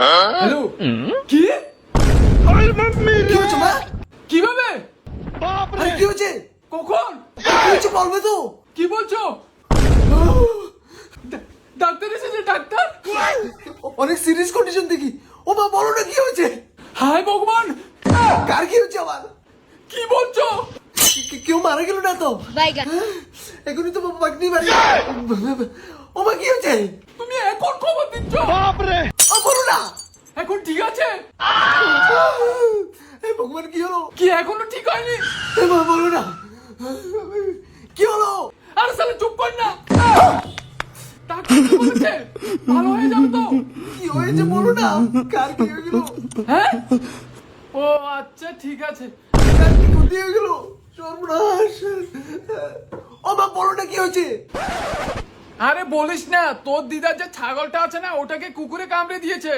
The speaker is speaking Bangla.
হ্যালো কি কি হচ্ছে মা? কিভাবে আরে কি হচ্ছে? কখন কি হচ্ছে বলবে তো? কি বলছো ডাক্তার এসেছে ডাক্তার অনেক সিরিয়াস কন্ডিশন দেখি। ও মা বলো না কি হয়েছে? হায় ভগবান কার কি হচ্ছে আবার? কি বলছো কেউ মারা গেল না তো? বাইগা এখনই তো বাগনি মারি। ও মা কি হয়েছে? তুমি এখন খবর দিচ্ছ ও বলো না। এখন ঠিক আছে এই ভগবান কি হলো? কি এখনো ঠিক হয়নি এ মা বলো না। কি হলো? আরে সালে চুপ কর না ডাক্তার কি বলেছে ভালো হয়ে যাবে তো কি হয়েছে বলো না। কার কি হয়ে গেল? হ্যাঁ ও আচ্ছা ঠিক আছে কার কি ক্ষতি হয়ে গেল? সর্বনাশ। ও মা বলো না কি হয়েছে? আরে বলিস না তোর দিদার যে ছাগলটা আছে না ওটাকে কুকুরে কামড়ে দিয়েছে